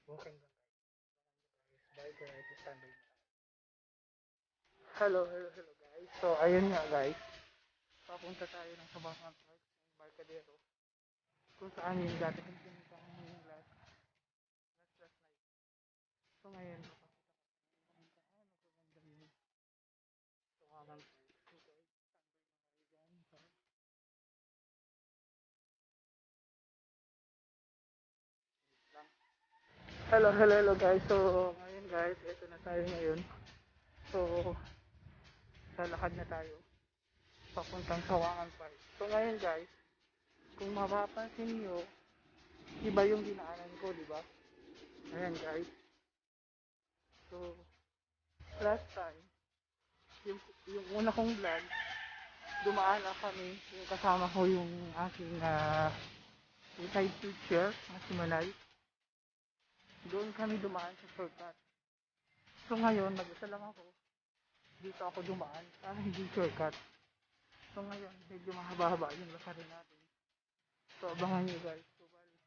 Walking lang guys. Bye guys. Standby na. Hello guys. So ayun nga guys. Papunta tayo ng Sabangan Park, Embarcadero. Kung saan yung dati kong pinuntahan yung last night. So ngayon, papakita ko kung gaano kaganda yung Sabangan Park. So guys, standby na kayo dyan. Hello guys. So ngayon guys, ito na tayo ngayon. So lalakad na tayo papuntang Sawangan Park. So ngayon guys, kung mapapansin nyo, iba yung dinaanan ko, di ba? Ayan guys. So last time, yung una kong vlog, dumaan na kami, yung kasama ko yung aking yung side teacher na si Manay. Doon kami dumaan sa shortcut. So ngayon, mag-isa lang ako. Dito ako dumaan sa hindi shortcut. So ngayon, medyo mahaba-haba yung lakarin natin. So abangan nyo guys. So bali,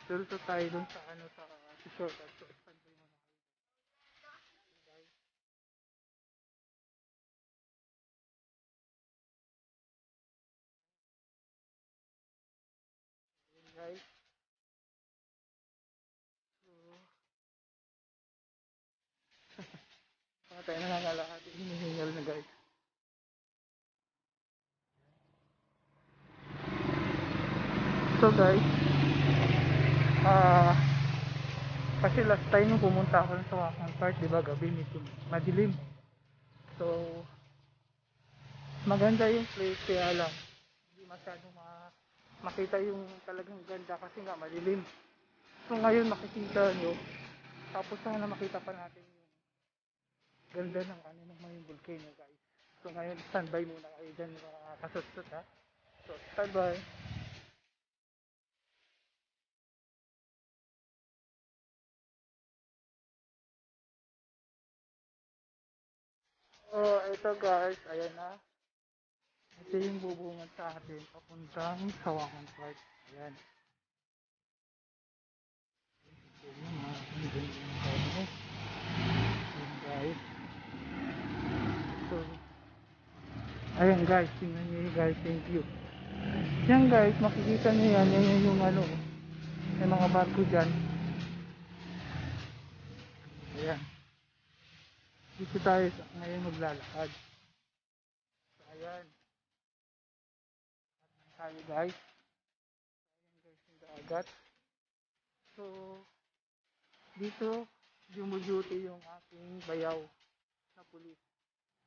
dito tayo dun sa sa shortcut. So standby mo na kayo guys. Ayan guys. So mga tayo nangangalakad. Hinihingal na guys. So guys, kasi last time nung pumunta ako sa Wakang Park, di ba gabi medyo madilim. So maganda yung place, kaya lang hindi masyadong makita yung talagang ganda kasi nga madilim. So ngayon makikita nyo, tapos sana makita pa natin yung ganda ng ng may volcano guys. So ngayon standby muna kayo dyan mga kasutut ha. So standby. Oh ito guys, ayan na. Ito yung bubungan sa atin papuntang Sawangan Park. Ayan. Ayan guys. So ayan guys, tingnan nyo guys, thank you. Yan guys, makikita nyo yan, yan yung may mga barko dyan. Ayan. Dito tayo ngayon maglalakad. So ayan. Tayo guys. Ayan guys yung dagat. So dito dumuduty yung aking bayaw na pulis.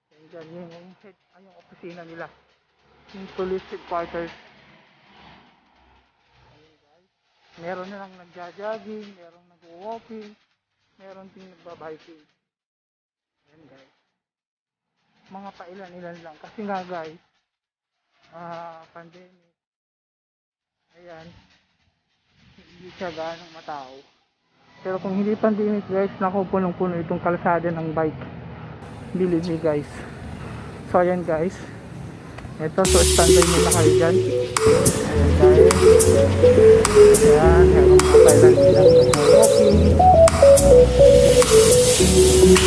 Ayan dyan, yung head, yung opisina nila. Yung police headquarters. Ayan guys. Meron na lang nagja-jogging, meron nag-walking, meron din nagbabiking. Ayan guys. Mga pailan-ilan lang. Kasi nga guys, pandemic. Ayan. Hindi siya ganong matao. Pero kung hindi pandemic guys, naku, punong-puno itong kalsada ng bike. Believe me guys. So ayan guys. Ito, so standby muna kayo dyan. Ayan guys. Ayan, meron mga pailan-ilan walking.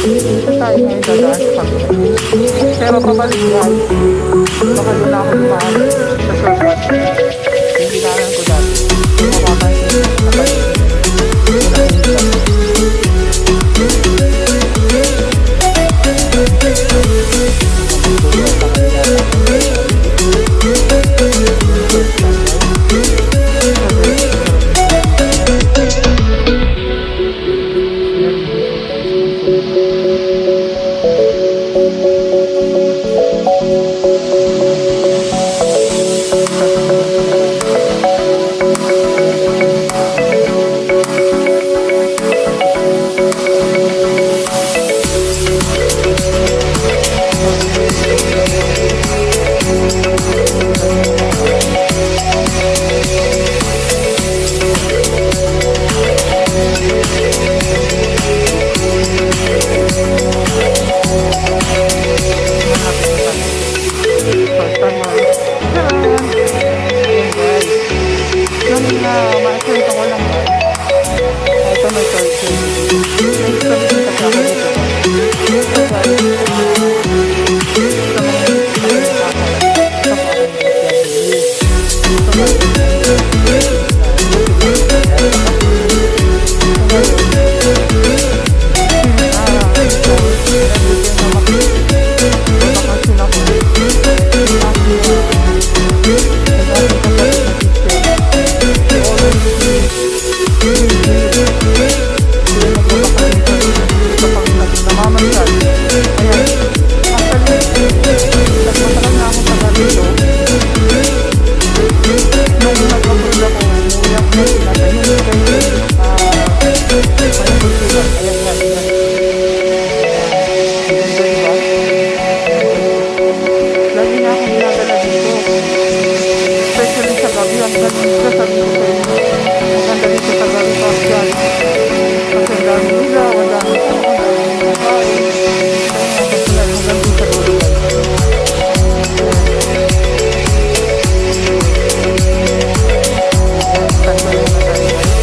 Dito tayo ngayon dadaan sa kabila. Pero pabalik guys, baka doon ako dumaan sa shortcut. Hindi nalang ko dati. Mapapansin ko sa kabalik. Thank you. sasabihin ko sa inyo, maganda dito sa gabi park guys. Kasi ang daming ilaw, ang daming puno, ang daming mga tao. Kaya nga, hanggang dun sa dulo guys. Standby muna tayo guys.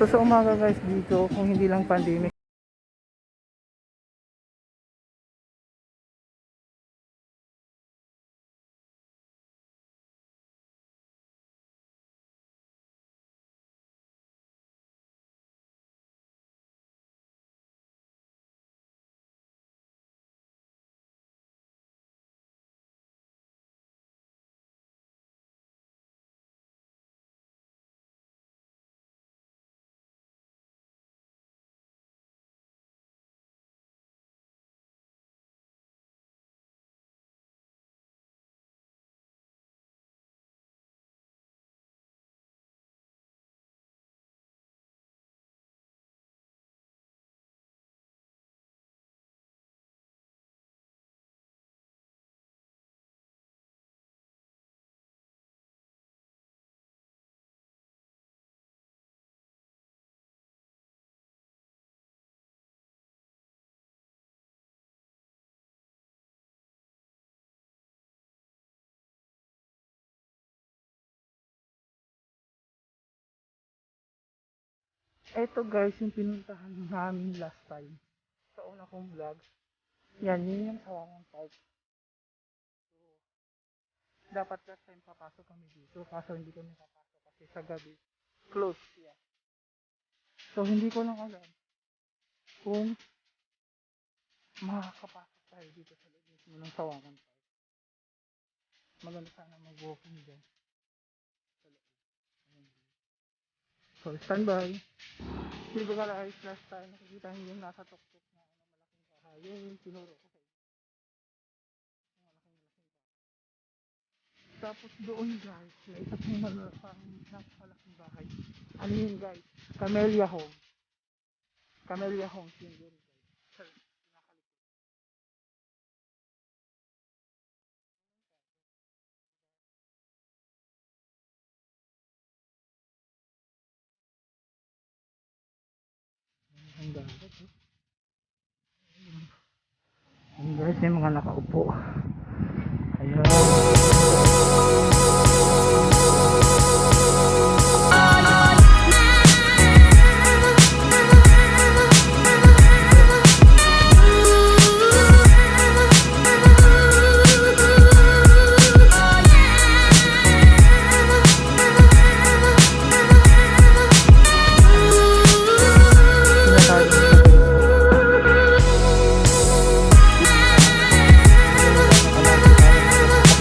So sa umaga guys dito, kung hindi lang pandemic, eto guys yung pinuntahan namin last time sa una kong vlog. Yan, yun yung Sawangan Park. Dapat last time papasok kami dito, kaso hindi kami papasok kasi sa gabi close siya. So hindi ko lang alam kung makakapasok tayo dito sa loob mismo ng Sawangan Park. Maganda sana mag-walking dyan sa loob. So standby. Hindi ko kalaayos last time, nakikita niyo yung nasa tuktok na malaking bahay. Yung tinuro ko sa inyo. Yung malaking bahay. Tapos doon guys, may isa pong napakalaking bahay. Ano yun guys? Camellia Home. Camellia Homes yun guys. Ang dagat eh. Ayan guys, may mga nakaupo. Ayan.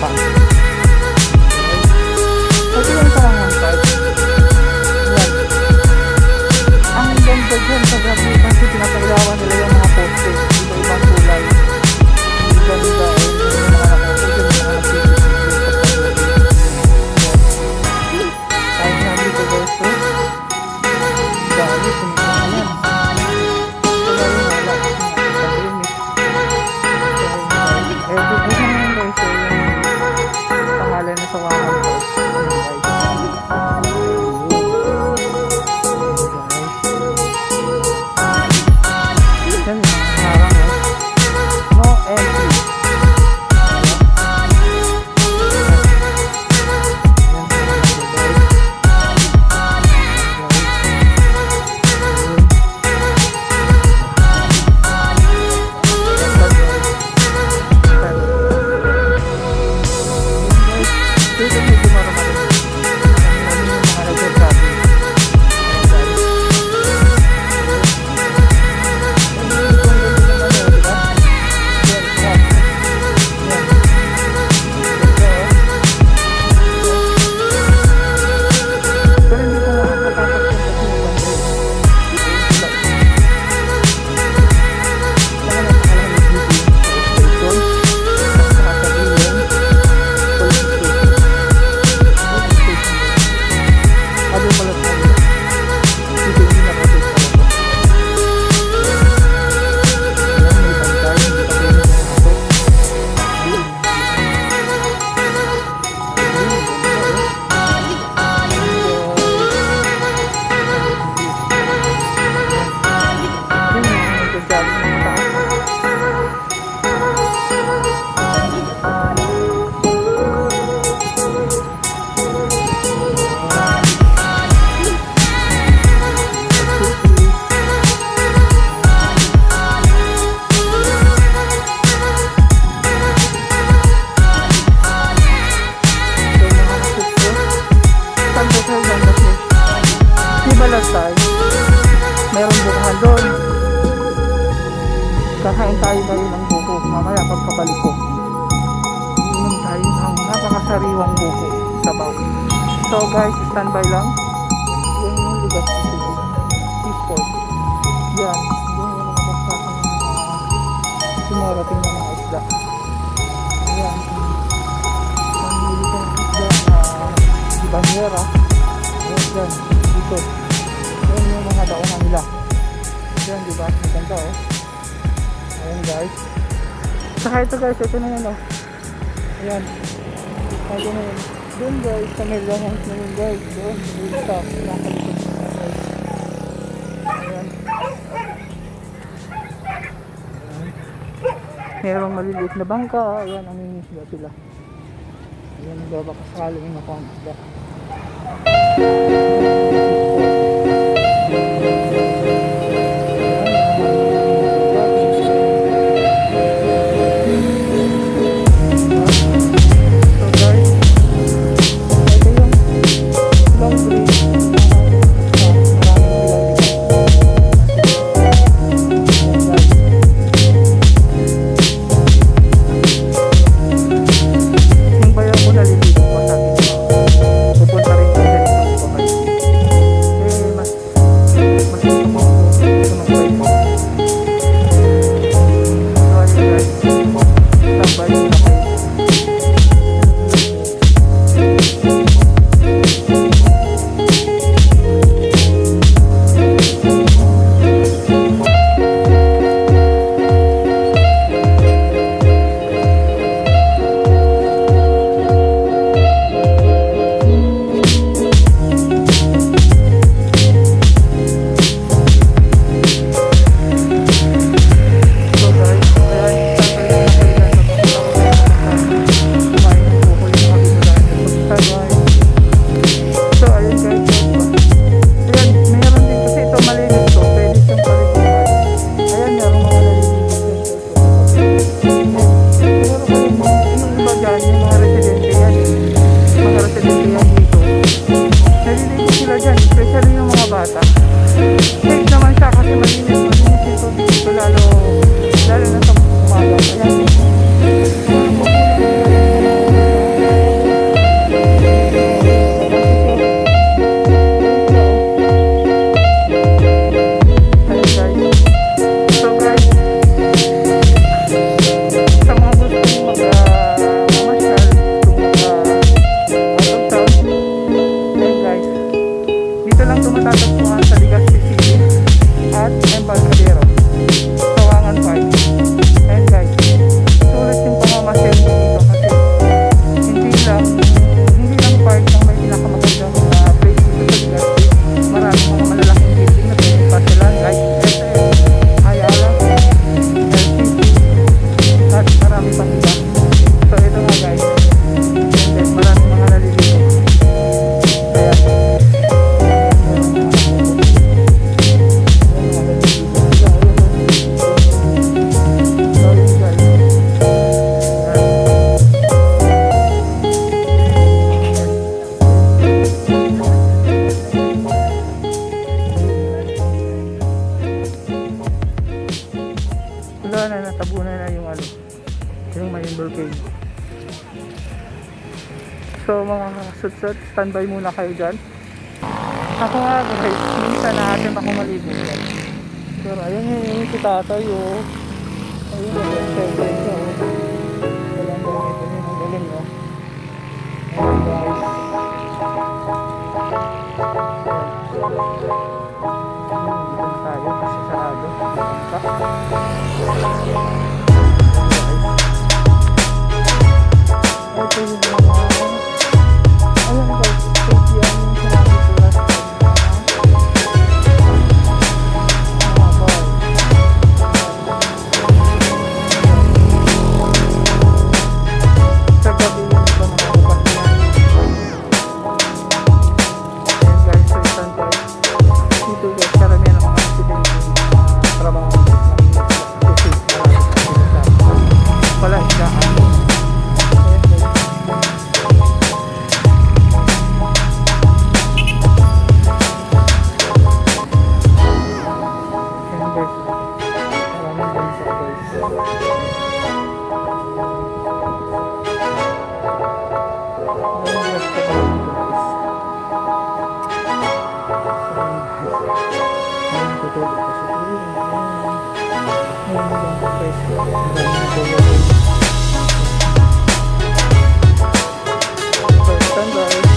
Pa. Balasay, merong bukahan doon. Kakain tayo ngayon ng buko. Mamaya pagkabalik ko, inom tayo ng napakasariwang buko sabaw. So guys, standby lang. Yan yung lugar sa Cebu. Peaceful. Yan. Yan yung mga bagsakan ng sumarating ng mga isda. Yan. Mamili ka ng isda di Banyera. Yan dyan. Dito. Yan yung mga daungan nila. Yan, diba? Maganda oh. Ayan guys. Saka ito guys, ito na yun oh. Ayan. Ito na yun. Doon guys, sa may lahans na yun guys. Doon, sa nakalikot na guys. Ayan. Merong maliliit na bangka. Ayan, ang inisda sila. Ayan, baka sakaling ako ang isda. Tumatagpuan sa at Embarcadero, Sawangan Park. And guys, sulit yung pamamasyal dito kasi hindi lang park ang may pinakamagandang place dito sa Legazpi. Maraming mga malalaking building na pwedeng pasyalan like SM, Ayala, LCC, at marami pang iba. So ito nga guys, and then maraming mga naliligo. Kaya wala na, natabunan na yung yung main volcano. So mga kasutsat, standby muna kayo dyan. Ako nga guys, minsan natin ako maligo dyan. Pero ayun yung si tatay oh. Ayun yung siyempre nyo oh. Walang gamit yun yung galing oh. Ayun guys. Ayun tayo kasi sarado. Ito yung mga ayun guys, safety yan yung sinabi ko last time sa gabi yung iba nakabukas yan. Ayun guys, so isan guys dito guys, karamihan ng mga accident yung trabaho wala isdaan. matutulog kasi ngayon lang po guys, ang dami natulog. First time guys,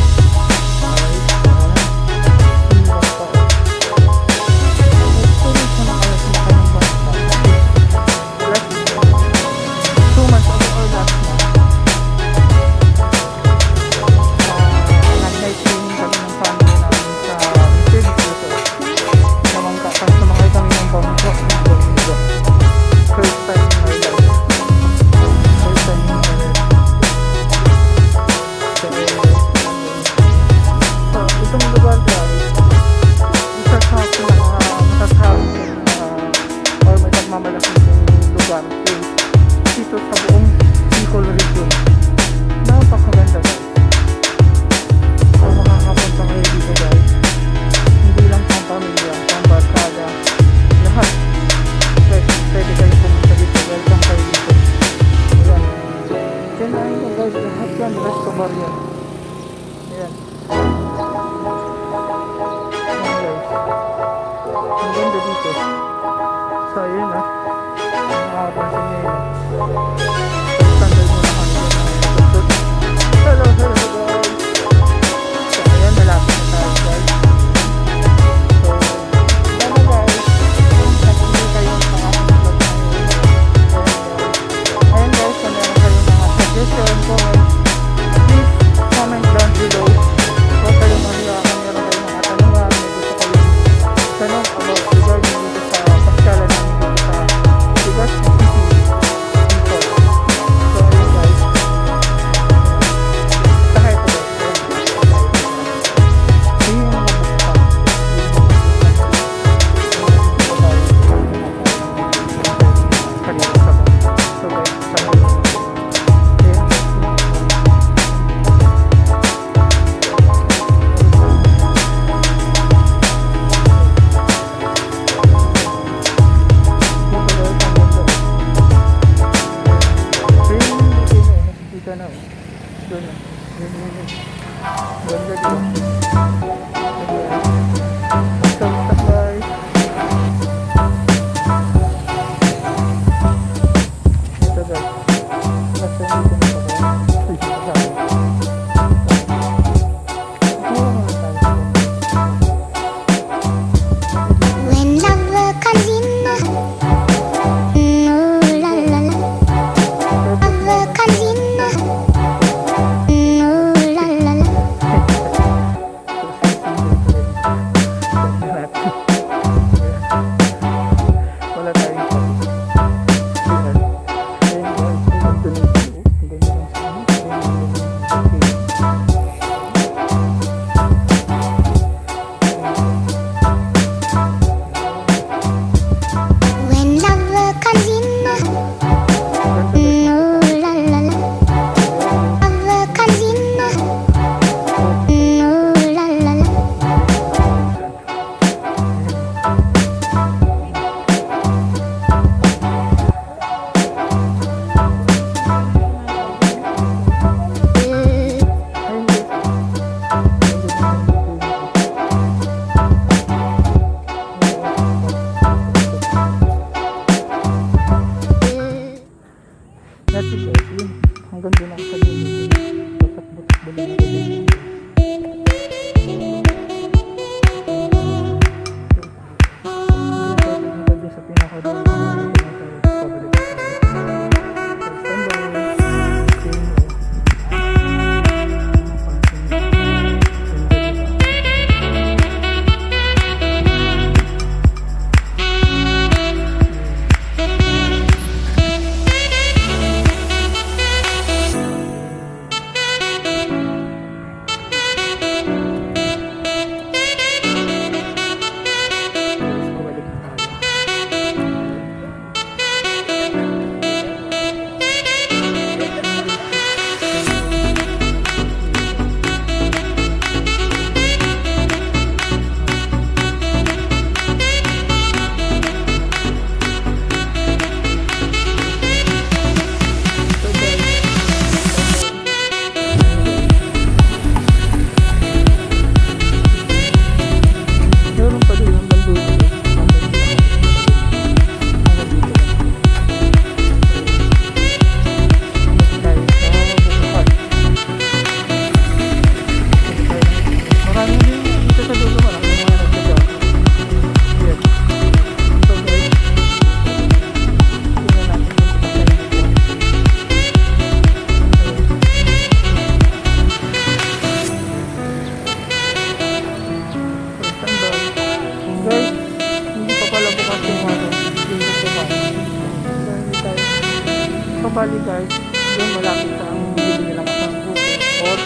Actually guys, yung malapit sa ang bibili nila kasi ng buko or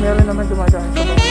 meron naman dumadaan sa baba.